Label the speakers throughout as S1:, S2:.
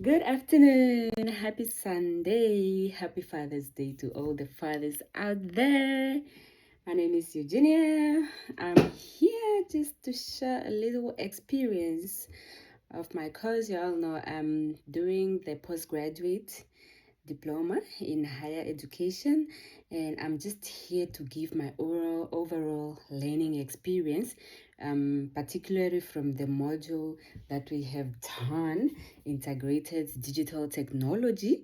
S1: Good afternoon. Happy Sunday. Happy Father's Day to all the fathers out there. My name is Eugenia. I'm here just to share a little experience of my course. You all know I'm doing the postgraduate diploma in higher education, and I'm just here to give my overall learning experience, particularly from the module that we have done, integrated digital technology.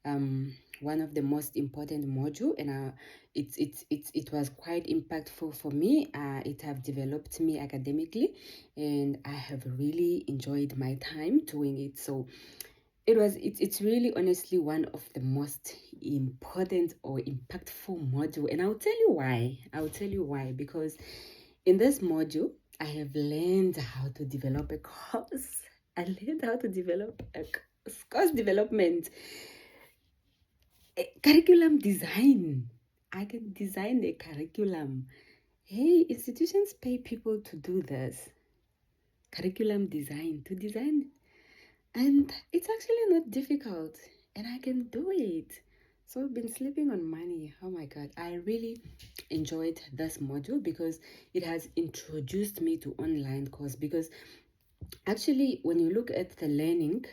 S1: One of the most important module, and it was quite impactful for me. It have developed me academically, and I have really enjoyed my time doing it. So it's really honestly one of the most important or impactful module, and I'll tell you why, because in this module I have learned how to develop a course. I learned how to develop a course development, curriculum design. I can design a curriculum. Hey, institutions pay people to do this curriculum design, to design, and it's actually not difficult, and I can do it. So I've been sleeping on money. Oh my God. I really enjoyed this module because it has introduced me to online course. Because actually, when you look at the learning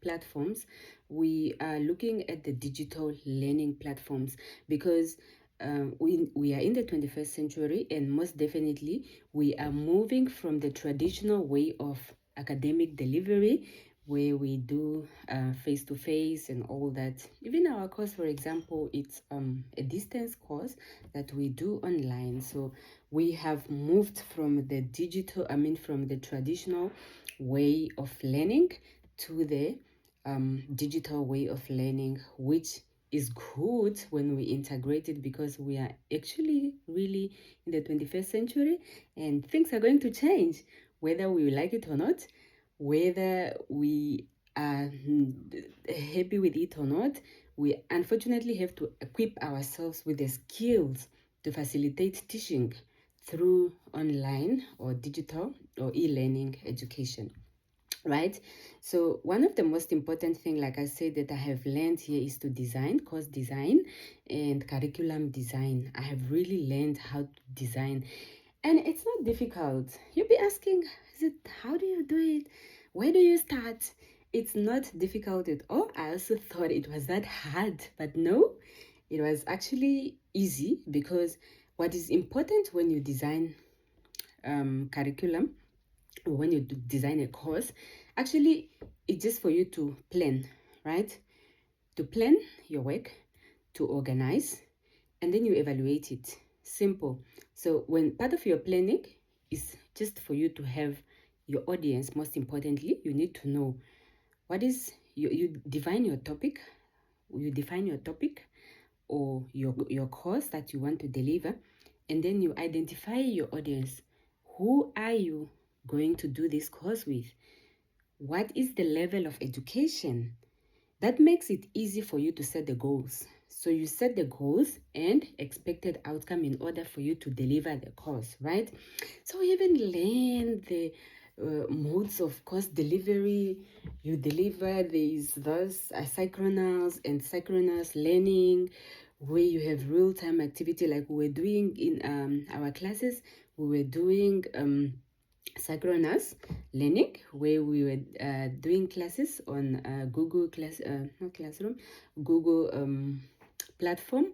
S1: platforms, we are looking at the digital learning platforms because we are in the 21st century, and most definitely we are moving from the traditional way of academic delivery where we do face to face and all that. Even our course, for example, it's a distance course that we do online. So we have moved from the from the traditional way of learning to the digital way of learning, which is good when we integrate it, because we are actually really in the 21st century and things are going to change, whether we like it or not, whether we are happy with it or not. We unfortunately have to equip ourselves with the skills to facilitate teaching through online or digital or e-learning education, right? So one of the most important thing, like I said, that I have learned here is to design, course design and curriculum design. I have really learned how to design, and it's not difficult. You'll be asking, is it, how do you do it, where do you start? It's not difficult at all. I also thought it was that hard, but no, it was actually easy, because what is important when you design curriculum, when you design a course, actually it's just for you to plan, right? To plan your work, to organize, and then you evaluate it. Simple. So when part of your planning is just for you to have your audience, most importantly you need to know what is you define your topic, or your course that you want to deliver, and then you identify your audience. Who are you going to do this course with? What is the level of education? That makes it easy for you to set the goals. So you set the goals and expected outcome in order for you to deliver the course, right? So you even learn the modes of course delivery. You deliver these thus asynchronous and synchronous learning, where you have real-time activity, like we were doing in our classes. We were doing synchronous learning, where we were doing classes on Google not Classroom, Google platform,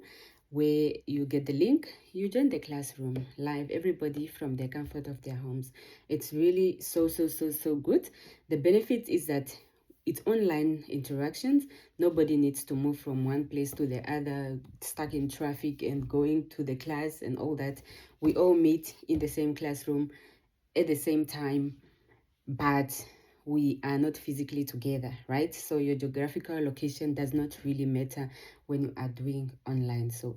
S1: where you get the link, you join the classroom live, everybody from the comfort of their homes. It's really so good. The benefit is that it's online interactions. Nobody needs to move from one place to the other, stuck in traffic and going to the class and all that. We all meet in the same classroom at the same time, but we are not physically together, right? So your geographical location does not really matter when you are doing online. So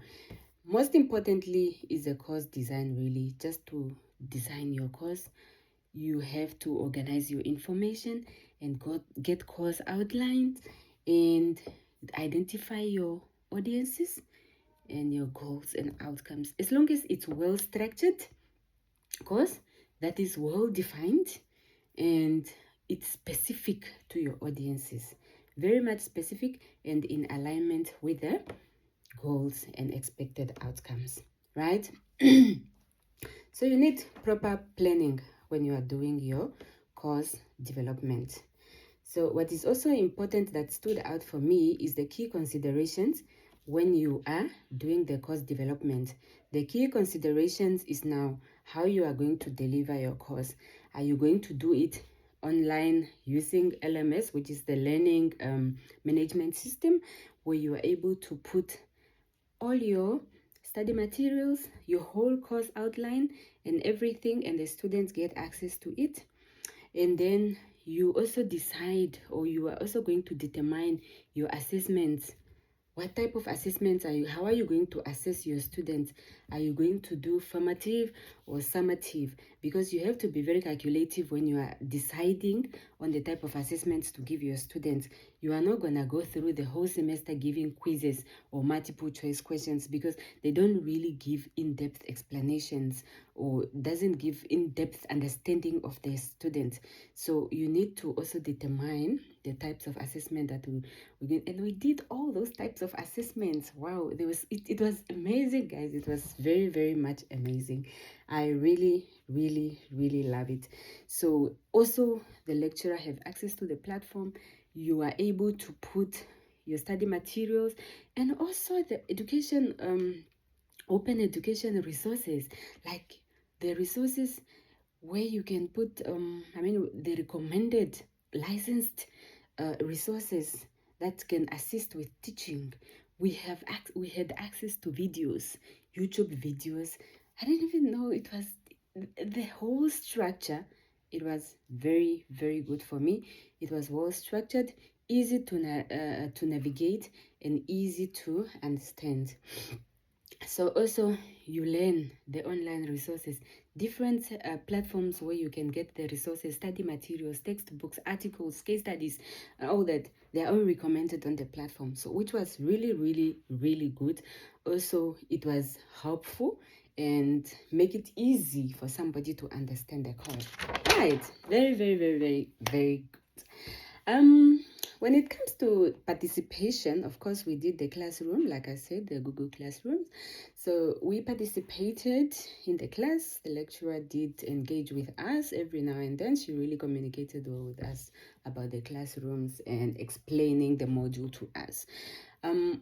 S1: most importantly is the course design. Really, just to design your course, you have to organize your information and get course outlines and identify your audiences and your goals and outcomes. As long as it's well structured course that is well defined, and it's specific to your audiences, very much specific and in alignment with the goals and expected outcomes, right? So you need proper planning when you are doing your course development. So what is also important that stood out for me is the key considerations when you are doing the course development. The key considerations is now how you are going to deliver your course. Are you going to do it online using LMS, which is the learning management system, where you are able to put all your study materials, your whole course outline and everything, and the students get access to it? And then you also decide, or you are also going to determine your assessments. What type of assessments are you, how are you going to assess your students? Are you going to do formative or summative? Because you have to be very calculative when you are deciding on the type of assessments to give your students. You are not going to go through the whole semester giving quizzes or multiple choice questions, because they don't really give in-depth explanations or doesn't give in-depth understanding of the students. So you need to also determine the types of assessment that we did, and we did all those types of assessments. Wow, it was amazing, guys. It was very, very much amazing. I really, really, really love it. So also the lecturer have access to the platform. You are able to put your study materials, and also the education open education resources, like the resources where you can put the recommended licensed resources that can assist with teaching. We had access to videos, YouTube videos. I didn't even know it was the whole structure. It was very, very good for me. It was well structured, easy to navigate, and easy to understand. So also you learn the online resources, different platforms where you can get the resources, study materials, textbooks, articles, case studies, all that. They are all recommended on the platform, so which was really, really, really good. Also, it was helpful and make it easy for somebody to understand the course. Right, very, very, very, very, very good. When it comes to participation, of course, we did the classroom, like I said, the Google Classroom. So we participated in the class. The lecturer did engage with us every now and then. She really communicated well with us about the classrooms and explaining the module to us.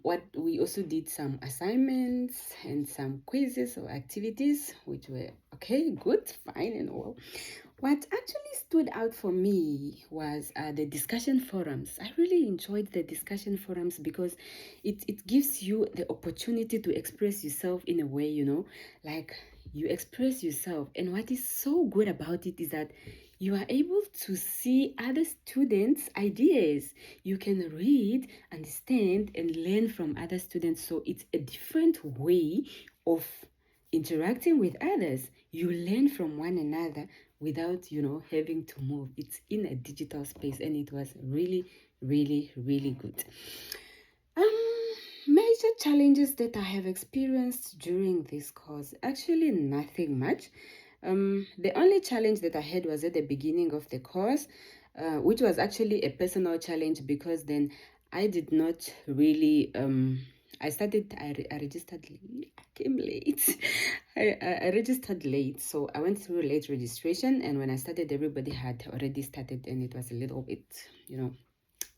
S1: What we also did some assignments and some quizzes or activities, which were okay, good, fine, and all. What actually stood out for me was the discussion forums. I really enjoyed the discussion forums because it gives you the opportunity to express yourself in a way, like you express yourself. And what is so good about it is that you are able to see other students' ideas. You can read, understand, and learn from other students. So it's a different way of interacting with others. You learn from one another without having to move. It's in a digital space, and it was really, really, really good. Major challenges that I have experienced during this course, actually nothing much. The only challenge that I had was at the beginning of the course, which was actually a personal challenge, because then I did not really I registered late. I came late. I registered late, so I went through late registration, and when I started, everybody had already started, and it was a little bit,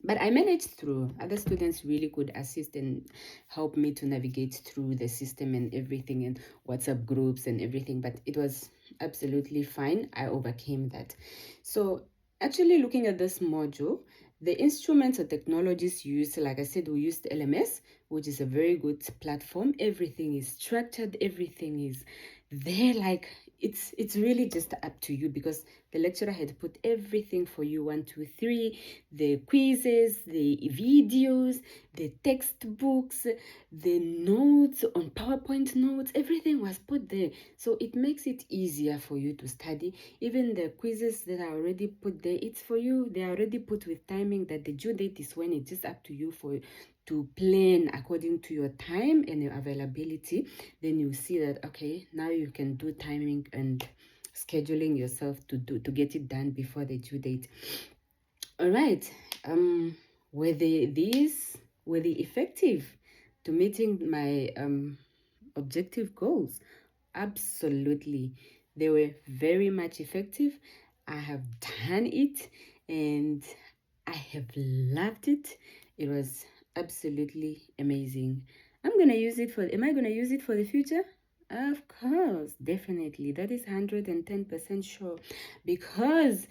S1: but I managed through. Other students really could assist and help me to navigate through the system and everything, and WhatsApp groups and everything, but it was absolutely fine. I overcame that. So actually looking at this module, the instruments or technologies used, like I said, we used LMS, which is a very good platform. Everything is structured, everything is there, like it's really just up to you, because the lecturer had put everything for you, 1, 2, 3, the quizzes, the videos, the textbooks, the notes on PowerPoint notes, everything was put there. So it makes it easier for you to study. Even the quizzes that are already put there, it's for you. They are already put with timing that the due date is when. It's just up to you to plan according to your time and your availability. Then you see that, okay, now you can do timing and scheduling yourself to get it done before the due date. All right. Were they effective to meeting my objective goals? Absolutely. They were very much effective. I have done it and I have loved it. It was absolutely amazing. Am I gonna use it for the future? Of course, definitely. That is 110% sure. Because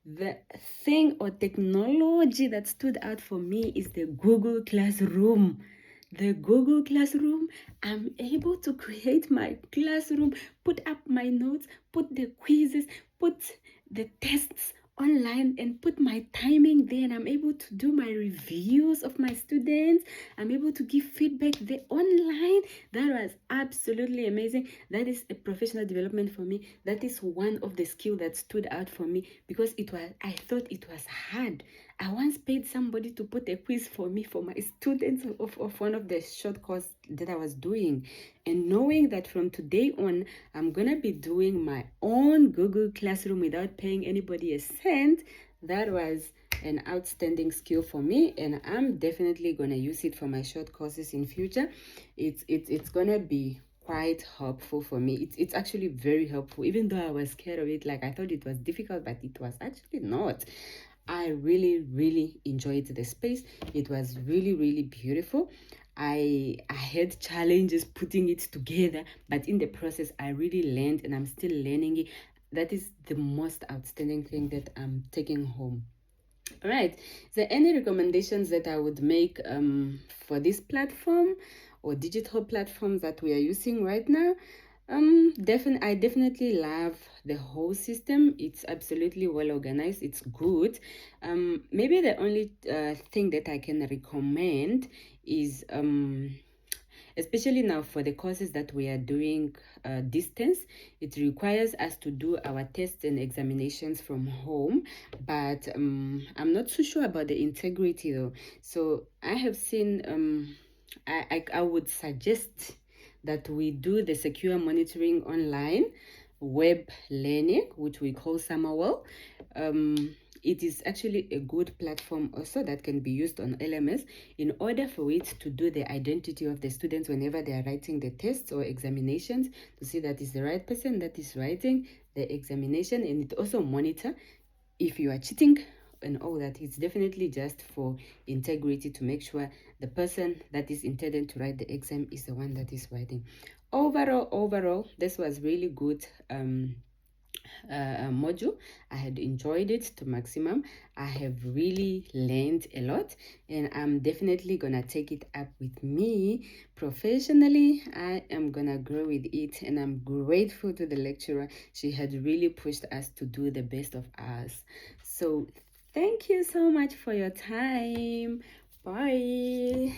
S1: the thing or technology that stood out for me is the Google Classroom. The Google Classroom, I'm able to create my classroom, put up my notes, put the quizzes, put the tests online and put my timing there, and I'm able to do my reviews of my students. I'm able to give feedback there online. That was absolutely amazing. That is a professional development for me. That is one of the skills that stood out for me because I thought it was hard. I once paid somebody to put a quiz for me for my students of one of the short course that I was doing. And knowing that from today on, I'm going to be doing my own Google Classroom without paying anybody a cent, that was an outstanding skill for me, and I'm definitely going to use it for my short courses in future. It's going to be quite helpful for me. It's actually very helpful, even though I was scared of it. Like, I thought it was difficult, but it was actually not. I really enjoyed the space. It was really beautiful. I had challenges putting it together, but in the process I really learned, and I'm still learning it. That is the most outstanding thing that I'm taking home. All right. Is there any recommendations that I would make for this platform or digital platforms that we are using right now? I definitely love the whole system. It's absolutely well organized. It's good. Maybe the only thing that I can recommend is especially now for the courses that we are doing distance, it requires us to do our tests and examinations from home, but I'm not so sure about the integrity though. So I have seen I would suggest that we do the secure monitoring online web learning, which we call Summerwell. It is actually a good platform also that can be used on LMS in order for it to do the identity of the students whenever they are writing the tests or examinations, to see that is the right person that is writing the examination, and it also monitor if you are cheating and all that. It's definitely just for integrity, to make sure the person that is intended to write the exam is the one that is writing. Overall, this was really good module. I had enjoyed it to maximum. I have really learned a lot, and I'm definitely gonna take it up with me professionally. I am gonna grow with it, and I'm grateful to the lecturer. She had really pushed us to do the best of us. So thank you so much for your time. Bye.